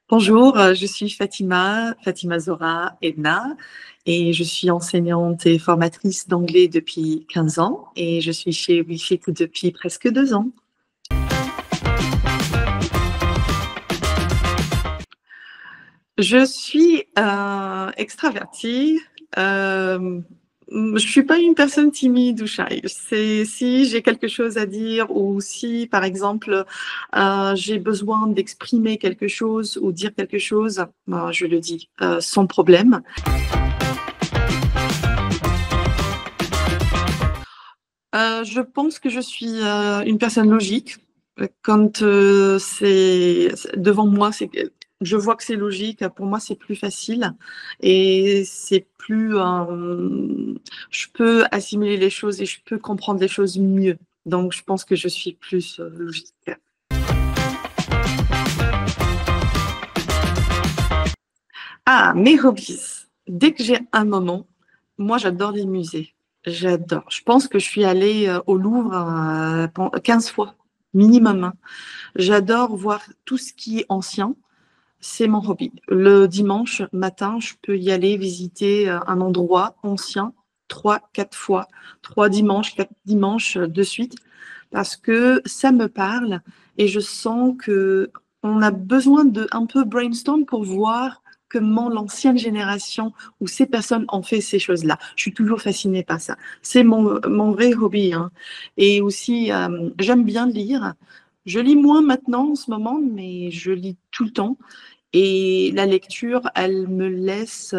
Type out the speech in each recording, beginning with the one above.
Bonjour, je suis Fatima Zora Edna, et je suis enseignante et formatrice d'anglais depuis 15 ans et je suis chez WeFit depuis presque 2 ans. Je suis extravertie. Je suis pas une personne timide ou shy. C'est si j'ai quelque chose à dire ou si, par exemple, j'ai besoin d'exprimer quelque chose ou dire quelque chose, ben, je le dis sans problème. Je pense que je suis une personne logique. Quand c'est devant moi, je vois que c'est logique. Pour moi, c'est plus facile et c'est plus. Je peux assimiler les choses et je peux comprendre les choses mieux. Donc, je pense que je suis plus logique. Ah, mes hobbies. Dès que j'ai un moment, moi, j'adore les musées. J'adore. Je pense que je suis allée au Louvre 15 fois, minimum, hein. J'adore voir tout ce qui est ancien. C'est mon hobby. Le dimanche matin, je peux y aller visiter un endroit ancien 3, 4 fois, 3 dimanches, 4 dimanches de suite, parce que ça me parle et je sens que on a besoin de un peu brainstorm pour voir comment l'ancienne génération ou ces personnes ont fait ces choses-là. Je suis toujours fascinée par ça. C'est mon vrai hobby, hein. Et aussi, j'aime bien lire. Je lis moins maintenant en ce moment, mais je lis tout le temps. Et la lecture, elle me laisse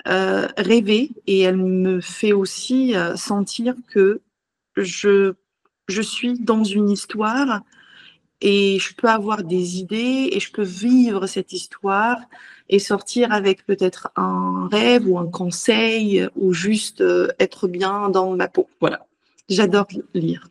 rêver et elle me fait aussi sentir que je, je suis dans une histoire et je peux avoir des idées et je peux vivre cette histoire et sortir avec peut-être un rêve ou un conseil ou juste être bien dans ma peau. Voilà. J'adore lire.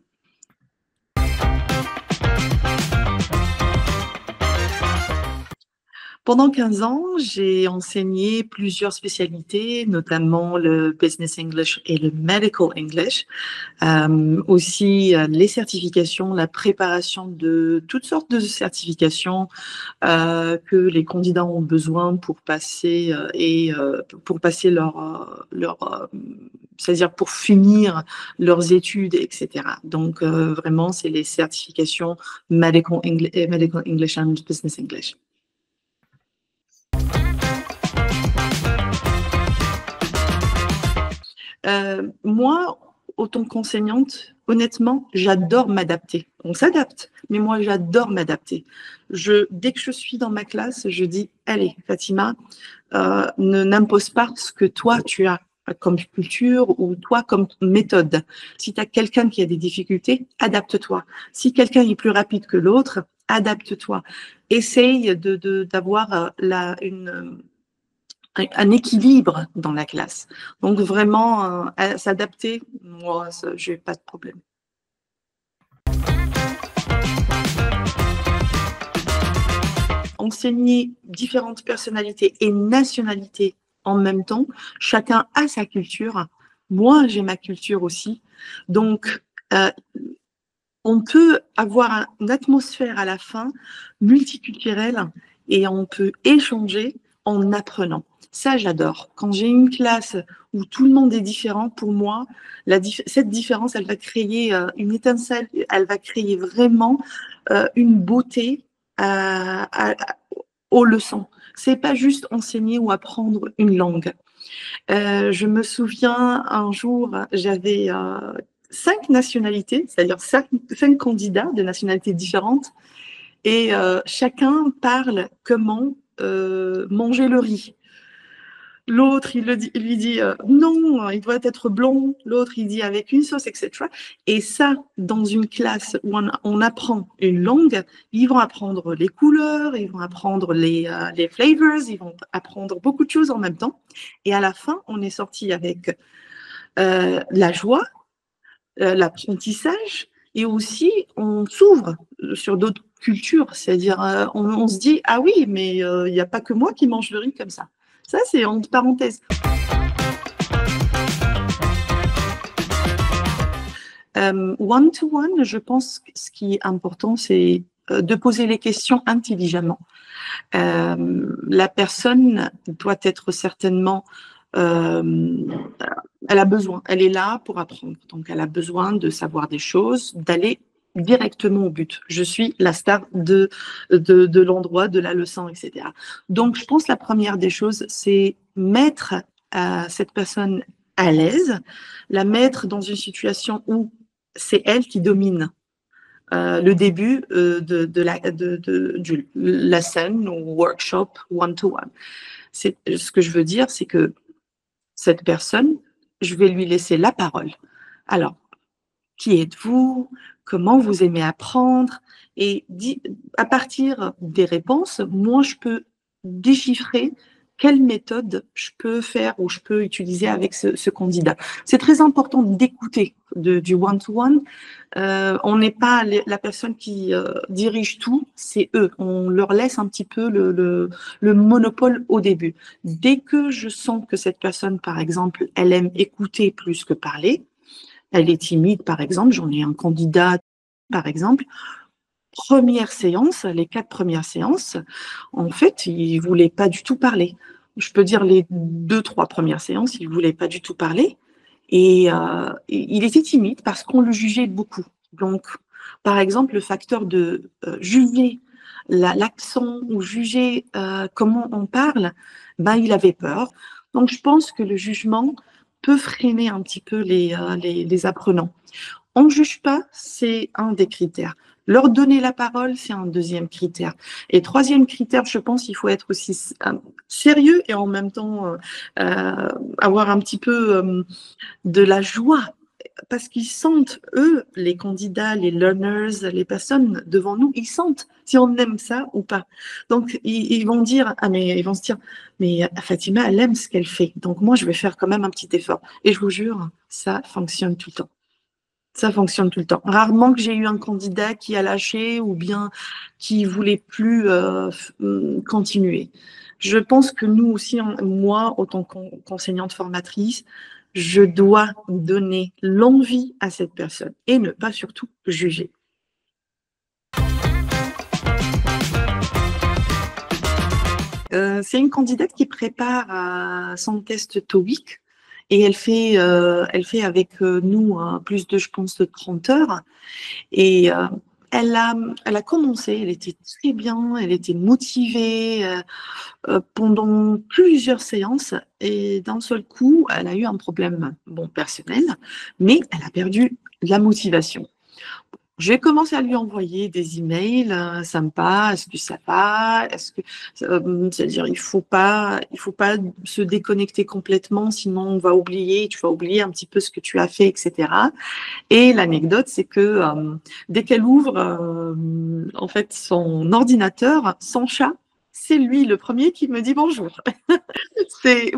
Pendant 15 ans, j'ai enseigné plusieurs spécialités, notamment le business English et le medical English. Aussi les certifications, la préparation de toutes sortes de certifications que les candidats ont besoin pour passer pour passer c'est-à-dire pour finir leurs études, etc. Donc vraiment, c'est les certifications medical English and business English. Moi, autant qu'enseignante, honnêtement, j'adore m'adapter. On s'adapte, mais moi, j'adore m'adapter. Dès que je suis dans ma classe, je dis, allez, Fatima, ne n'impose pas ce que toi, tu as comme culture ou toi comme méthode. Si tu as quelqu'un qui a des difficultés, adapte-toi. Si quelqu'un est plus rapide que l'autre, adapte-toi. Essaye d'avoir un équilibre dans la classe. Donc vraiment, s'adapter, moi, je n'ai pas de problème. Enseigner différentes personnalités et nationalités en même temps, chacun a sa culture. Moi, j'ai ma culture aussi. Donc, on peut avoir une atmosphère à la fin multiculturelle et on peut échanger en apprenant. Ça, j'adore. Quand j'ai une classe où tout le monde est différent, pour moi, cette différence, elle va créer une étincelle, elle va créer vraiment une beauté aux leçons. C'est pas juste enseigner ou apprendre une langue. Je me souviens un jour, j'avais 5 nationalités, c'est-à-dire 5 candidats de nationalités différentes, et chacun parle comment manger le riz. L'autre, il lui dit non, il doit être blond. L'autre, il dit avec une sauce, etc. Et ça, dans une classe où on apprend une langue, ils vont apprendre les couleurs, ils vont apprendre les flavors, ils vont apprendre beaucoup de choses en même temps. Et à la fin, on est sorti avec la joie, l'apprentissage, et aussi on s'ouvre sur d'autres cultures. C'est-à-dire, on se dit ah oui, mais il n'y a pas que moi qui mange le riz comme ça. Ça, c'est entre parenthèses. One-to-one, je pense que ce qui est important, c'est de poser les questions intelligemment. La personne doit être certainement, elle a besoin, elle est là pour apprendre. Donc, elle a besoin de savoir des choses, d'aller directement au but. Je suis la star de l'endroit, de la leçon, etc. Donc, je pense que la première des choses, c'est mettre cette personne à l'aise, la mettre dans une situation où c'est elle qui domine le début du lesson ou workshop one-to-one. Ce que je veux dire, c'est que cette personne, je vais lui laisser la parole. Alors, qui êtes-vous? Comment vous aimez apprendre? Et à partir des réponses, moi, je peux déchiffrer quelle méthode je peux faire ou je peux utiliser avec ce candidat. C'est très important d'écouter du one-to-one. On n'est pas la personne qui dirige tout, c'est eux. On leur laisse un petit peu le monopole au début. Dès que je sens que cette personne, par exemple, elle aime écouter plus que parler, elle est timide, par exemple, j'en ai un candidat, par exemple, première séance, les 4 premières séances, en fait, il ne voulait pas du tout parler. Je peux dire les 2-3 premières séances, il ne voulait pas du tout parler. Et il était timide parce qu'on le jugeait beaucoup. Donc, par exemple, le facteur de juger l'accent ou juger comment on parle, ben, il avait peur. Donc, je pense que le jugement peut freiner un petit peu les apprenants. On ne juge pas, c'est un des critères. Leur donner la parole, c'est un deuxième critère. Et troisième critère, je pense, il faut être aussi sérieux et en même temps avoir un petit peu de la joie, parce qu'ils sentent, eux, les candidats, les learners, les personnes devant nous, ils sentent si on aime ça ou pas. Donc, ils vont dire, ils vont se dire, mais Fatima, elle aime ce qu'elle fait. Donc, moi, je vais faire quand même un petit effort. Et je vous jure, ça fonctionne tout le temps. Ça fonctionne tout le temps. Rarement que j'ai eu un candidat qui a lâché ou bien qui voulait plus continuer. Je pense que nous aussi, moi, autant qu'enseignante formatrice, je dois donner l'envie à cette personne et ne pas surtout juger. C'est une candidate qui prépare son test TOEIC et elle fait avec nous plus de, je pense, de 30 heures. Et elle a commencé, elle était très bien, elle était motivée pendant plusieurs séances et d'un seul coup, elle a eu un problème personnel, mais elle a perdu la motivation. J'ai commencé à lui envoyer des emails, sympa, est-ce que ça va, c'est-à-dire il faut pas se déconnecter complètement, sinon on va oublier, tu vas oublier un petit peu ce que tu as fait, etc. Et l'anecdote, c'est que dès qu'elle ouvre en fait son ordinateur, son chat, c'est lui le premier qui me dit bonjour.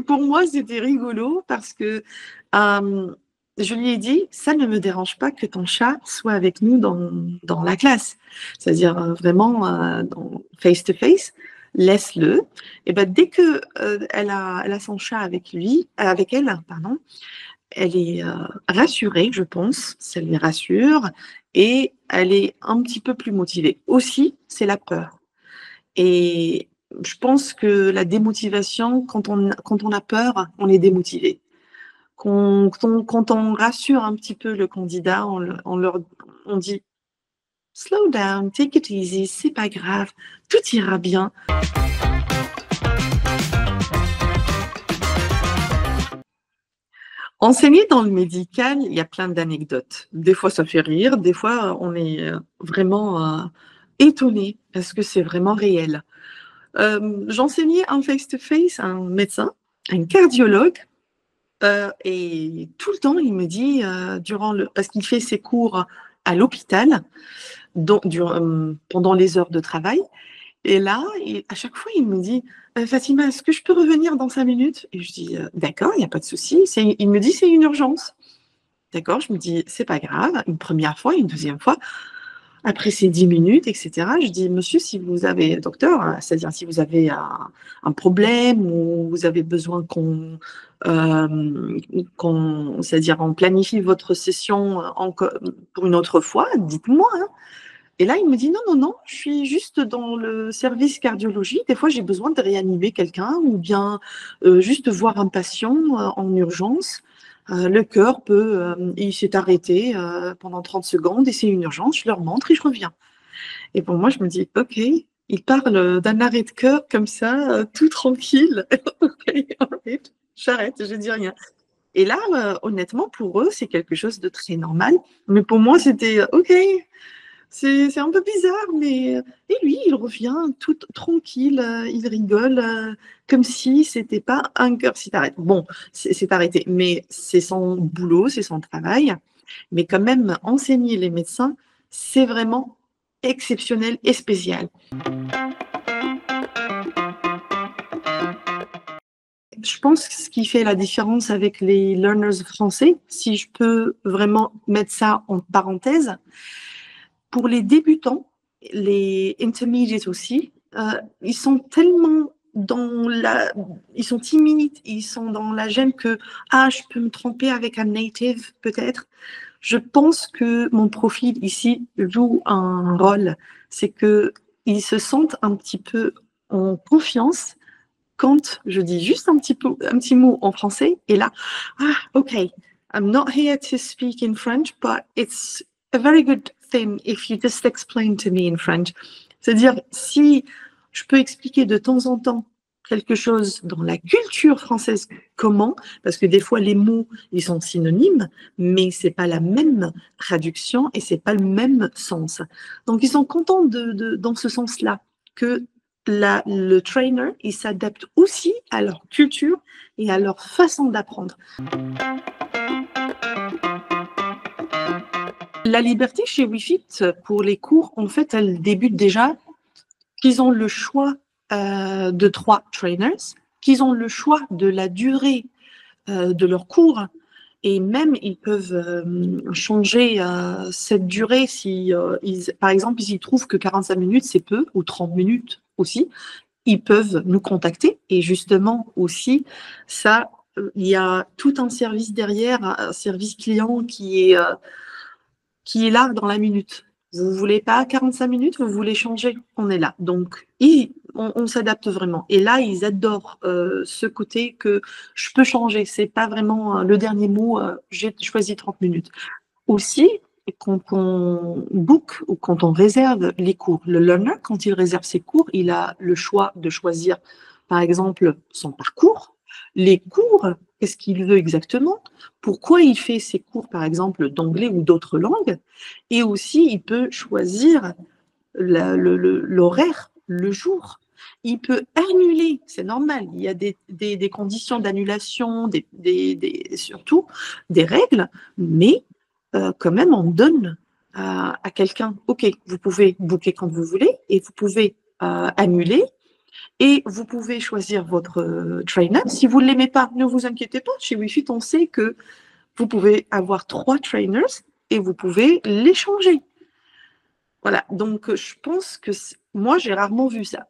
Pour moi, c'était rigolo parce que je lui ai dit, ça ne me dérange pas que ton chat soit avec nous dans la classe. C'est-à-dire vraiment face-to-face, laisse-le. Et ben, dès que elle a son chat avec elle, pardon, elle est rassurée, je pense, ça lui rassure, et elle est un petit peu plus motivée. Aussi, c'est la peur. Et je pense que la démotivation, quand on a peur, on est démotivé. Quand on rassure un petit peu le candidat, on dit slow down, take it easy, c'est pas grave, tout ira bien. Enseigner dans le médical, il y a plein d'anecdotes. Des fois, ça fait rire, des fois, on est vraiment étonné parce que c'est vraiment réel. J'enseignais en face-to-face à un médecin, un cardiologue, et tout le temps, il me dit, parce qu'il fait ses cours à l'hôpital pendant les heures de travail, et là, à chaque fois, il me dit, Fatima, est-ce que je peux revenir dans 5 minutes? Et je dis, d'accord, il n'y a pas de souci. Il me dit, c'est une urgence. D'accord, je me dis, c'est pas grave. Une première fois, une deuxième fois. Après ces 10 minutes, etc., je dis, monsieur, si vous avez, docteur, c'est-à-dire si vous avez un problème ou vous avez besoin c'est-à-dire on planifie votre session pour une autre fois, dites-moi. Hein. Et là, il me dit, non, non, non, je suis juste dans le service cardiologie. Des fois, j'ai besoin de réanimer quelqu'un ou bien juste voir un patient en urgence. Le cœur il s'est arrêté pendant 30 secondes et c'est une urgence. Je leur montre et je reviens. Et pour moi, je me dis, OK, il parle d'un arrêt de cœur comme ça, tout tranquille. OK, alright. J'arrête, je dis rien. Et là, honnêtement, pour eux, c'est quelque chose de très normal. Mais pour moi, c'était OK, c'est un peu bizarre, mais et lui, il revient tout tranquille, il rigole, comme si c'était pas un cœur s'est arrêté. Bon, c'est arrêté, mais c'est son boulot, c'est son travail. Mais quand même, enseigner les médecins, c'est vraiment exceptionnel et spécial. Je pense que ce qui fait la différence avec les learners français, si je peux vraiment mettre ça en parenthèse, pour les débutants, les intermediates aussi, ils sont tellement ils sont timides, ils sont dans la gêne que, je peux me tromper avec un native peut-être. Je pense que mon profil ici joue un rôle, c'est que ils se sentent un petit peu en confiance quand je dis juste un petit mot en français, et là, OK, I'm not here to speak in French, but it's a very good thing if you just explain to me in French. C'est-à-dire, si je peux expliquer de temps en temps quelque chose dans la culture française, comment, parce que des fois les mots, ils sont synonymes, mais c'est pas la même traduction et c'est pas le même sens. Donc, ils sont contents dans ce sens-là, que le trainer, il s'adapte aussi à leur culture et à leur façon d'apprendre. La liberté chez WeFit pour les cours, en fait, elle débute déjà qu'ils ont le choix de 3 trainers, qu'ils ont le choix de la durée de leurs cours, et même ils peuvent changer cette durée si, par exemple, s'ils trouvent que 45 minutes c'est peu, ou 30 minutes aussi, ils peuvent nous contacter. Et justement aussi, ça, il y a tout un service derrière, un service client qui est là dans la minute. Vous voulez pas 45 minutes, vous voulez changer, on est là. Donc, on s'adapte vraiment. Et là, ils adorent ce côté que je peux changer. C'est pas vraiment le dernier mot, j'ai choisi 30 minutes. Aussi, quand on book ou quand on réserve les cours, le learner, quand il réserve ses cours, il a le choix de choisir, par exemple, son parcours, les cours, qu'est-ce qu'il veut exactement, pourquoi il fait ses cours, par exemple, d'anglais ou d'autres langues, et aussi il peut choisir l'horaire, le jour. Il peut annuler, c'est normal, il y a des conditions d'annulation, surtout des règles, mais quand même, on donne à quelqu'un, OK, vous pouvez booker quand vous voulez et vous pouvez annuler et vous pouvez choisir votre trainer. Si vous ne l'aimez pas, ne vous inquiétez pas. Chez WeFit, on sait que vous pouvez avoir 3 trainers et vous pouvez les changer. Voilà, donc je pense que moi, j'ai rarement vu ça.